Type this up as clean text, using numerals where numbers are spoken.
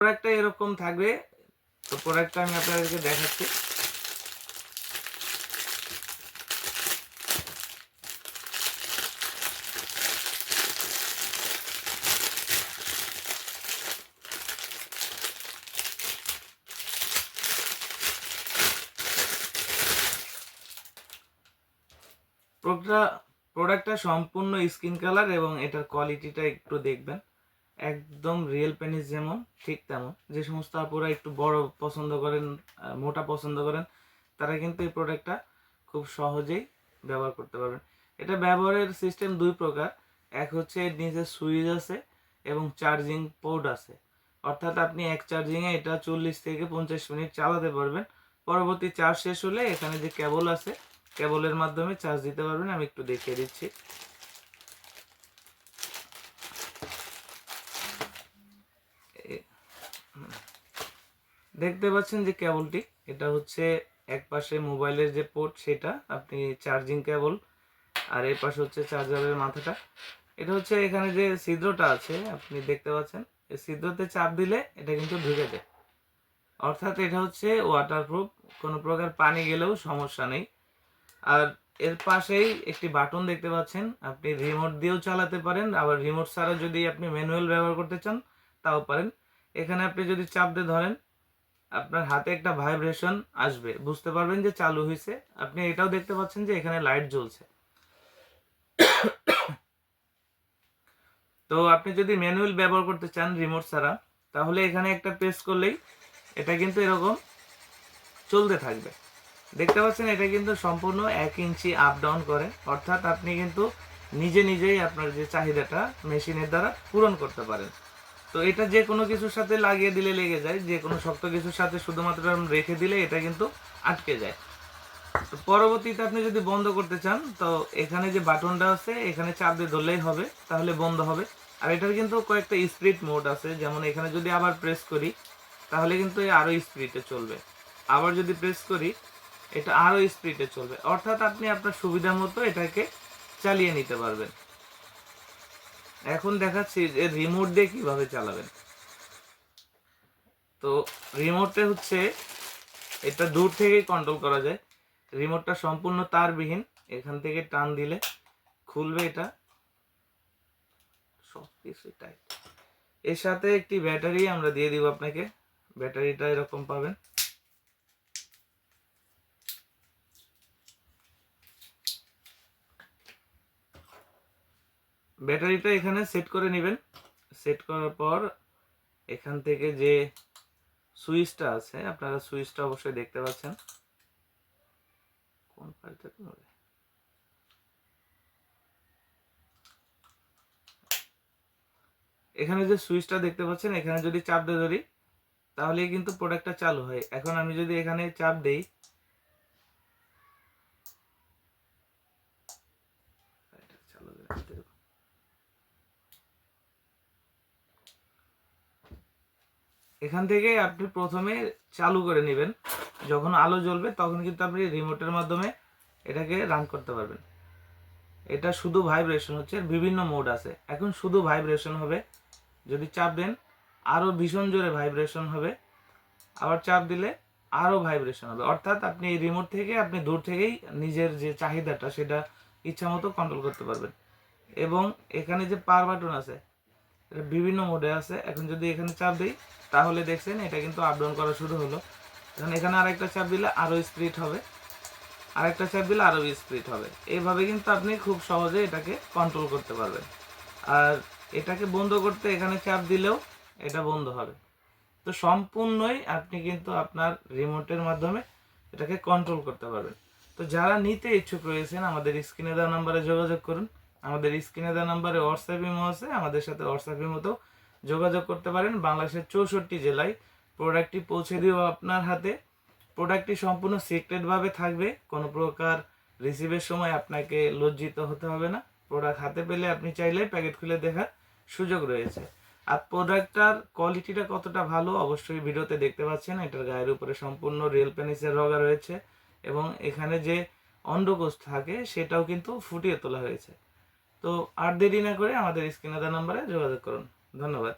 প্রোডাক্টটা এরকম থাকবে। তো প্রোডাক্টটা আমি আপনাদেরকে দেখাচ্ছি। প্রোডাক্টটা সম্পূর্ণ স্কিন কালার এবং এটার কোয়ালিটিটা একটু দেখবেন, একদম রিয়েল পেনিস যেমন ঠিক তেমন। যে সমস্ত আপুরা একটু বড় পছন্দ করেন, মোটা পছন্দ করেন, তারা কিন্তু এই প্রোডাক্টটা খুব সহজেই ব্যবহার করতে পারবেন। এটা ব্যবহারের সিস্টেম দুই প্রকার। এক হচ্ছে নিচে সুইচ আছে এবং চার্জিং পোর্ট আছে, অর্থাৎ আপনি এক চার্জিংয়ে এটা 40 থেকে 50 মিনিট চালাতে পারবেন। পরবর্তী চার্জ শেষ হলে এখানে যে কেবল আছে, কেবলের মাধ্যমে চার্জ দিতে পারবেন। আমি একটু দেখিয়ে দিচ্ছি। দেখতে পাচ্ছেন যে কেবলটি, এটা হচ্ছে এক পাশে মোবাইলের যে পোর্ট সেটা আপনি চার্জিং কেবল, আর এই পাশে হচ্ছে চার্জারের মাথাটা। এটা হচ্ছে এখানে যে ছিদ্রটা আছে আপনি দেখতে পাচ্ছেন, এই ছিদ্রতে চাপ দিলে এটা কিন্তু ঢুকে যায়, অর্থাৎ এটা হচ্ছে ওয়াটারপ্রুফ, কোনো প্রকার পানি গেলেও সমস্যা নেই। আর এর পাশেই একটি বাটন দেখতে পাচ্ছেন, আপনি রিমোট দিয়েও চালাতে পারেন, আবার রিমোট ছাড়া যদি আপনি ম্যানুয়াল ব্যবহার করতে চান তাও পারেন। এখানে আপনি যদি চাপ দিয়ে ধরেন, আপনার হাতে একটা ভাইব্রেশন আসবে, বুঝতে পারবেন যে চালু হয়েছে। আপনি এটাও দেখতে পাচ্ছেন যে এখানে লাইট জ্বলছে। তো আপনি যদি ম্যানুয়াল ব্যবহার করতে চান রিমোট ছাড়া, তাহলে এখানে একটা প্রেস করলেই এটা কিন্তু এরকম চলতে থাকবে। দেখতে পাচ্ছেন এটা কিন্তু সম্পূর্ণ 1 ইঞ্চি আপ ডাউন করে, অর্থাৎ আপনি কিন্তু নিজেই আপনার যে চাহিদাটা মেশিনের দ্বারা পূরণ করতে পারেন। তো এটা যে কোনো কিছুর সাথে লাগিয়ে দিলে লেগে যায়, যে কোনো শক্ত কিছুর সাথে শুধুমাত্র রেখে দিলে এটা কিন্তু আটকে যায়। তো পরবর্তীতে আপনি যদি বন্ধ করতে চান, তো এখানে যে বাটনটা আছে এখানে চাপ দিয়ে ধরলেই হবে, তাহলে বন্ধ হবে। আর এটার কিন্তু কয়েকটা স্পিড মোড আছে, যেমন এখানে যদি আবার প্রেস করি তাহলে কিন্তু আরো স্পিডে চলবে, আবার যদি প্রেস করি এটা আরো স্পিডে চলবে, অর্থাৎ আপনি আপনার সুবিধা মতো এটাকে চালিয়ে নিতে পারবেন। এখন দেখাচ্ছি যে রিমোট দিয়ে কিভাবে চালাবেন। তো রিমোটে হচ্ছে এটা দূর থেকেই কন্ট্রোল করা যায়। রিমোটটা সম্পূর্ণ তারবিহীন, এখান থেকে টান দিলে খুলবে এটা, সব কিছু টাইট। এর সাথে একটি ব্যাটারি আমরা দিয়ে দিব আপনাকে, ব্যাটারিটা এরকম পাবেন। ব্যাটারিটা এখানে সেট করে নেবেন। সেট করার পর এখান থেকে যে সুইচটা আছে, আপনারা সুইচটা অবশ্যই দেখতে পাচ্ছেন। কোন পাশে হবে, এখানে যে সুইচটা দেখতে পাচ্ছেন, এখানে যদি চাপ দিয়ে ধরি তাহলেই কিন্তু প্রোডাক্টটা চালু হয়। এখন আমি যদি এখানে চাপ দেই, এখান থেকে আপনি প্রথমে চালু করে নেবেন। যখন আলো জ্বলবে তখন কিন্তু আপনি রিমোটের মাধ্যমে এটাকে রান করতে পারবেন। এটা শুধু ভাইব্রেশন হচ্ছে, বিভিন্ন মোড আছে। এখন শুধু ভাইব্রেশন হবে, যদি চাপ দেন আরো ভীষণ জোরে ভাইব্রেশন হবে, আবার চাপ দিলে আরো ভাইব্রেশন হবে, অর্থাৎ আপনি এই রিমোট থেকে আপনি দূর থেকেই নিজের যে চাহিদাটা সেটা ইচ্ছা মতো কন্ট্রোল করতে পারবেন। এবং এখানে যে পাওয়ার বাটন আছে, এটা বিভিন্ন মোডে আছে। এখন যদি এখানে চাপ দিই তাহলে দেখছেন এটা কিন্তু আপ ডাউন করা শুরু হলো। এখন এখানে আরেকটা চাপ দিলে আরো স্পিড হবে, আরেকটা চাপ দিলে আরো স্পিড হবে। এইভাবে কিন্তু আপনি খুব সহজে এটাকে কন্ট্রোল করতে পারবেন। আর এটাকে বন্ধ করতে এখানে চাপ দিলেও এটা বন্ধ হবে। তো সম্পূর্ণই আপনি কিন্তু আপনার রিমোটের মাধ্যমে এটাকে কন্ট্রোল করতে পারবেন। তো যারা নিতে ইচ্ছুক রয়েছেন আমাদের স্ক্রিনে দেওয়া নাম্বারে যোগাযোগ করুন। আমাদের স্ক্রিনে দেওয়া নাম্বারে হোয়াটসঅ্যাপ ইমো আছে, আমাদের সাথে হোয়াটসঅ্যাপ ইমোতেও যোগাযোগ করতে পারেন। বাংলাদেশের 64 জেলায় প্রোডাক্টটি পৌঁছে দিব আপনার হাতে। প্রোডাক্টটি সম্পূর্ণ সিক্রেটভাবে থাকবে, কোনো প্রকার রিসিভের সময় আপনাকে লজ্জিত হতে হবে না। প্রোডাক্ট হাতে পেলে আপনি চাইলে প্যাকেট খুলে দেখার সুযোগ রয়েছে। আর প্রোডাক্টটার কোয়ালিটিটা কতটা ভালো অবশ্যই ভিডিওতে দেখতে পাচ্ছেন। এটার গায়ের উপরে সম্পূর্ণ রিয়েল পেনিসের রগা রয়েছে এবং এখানে যে অন্ডকোষ থাকে সেটাও কিন্তু ফুটিয়ে তোলা হয়েছে। তো আর দেরি না করে আমাদের স্ক্রিনে দেওয়া নাম্বারে যোগাযোগ করুন। ধন্যবাদ।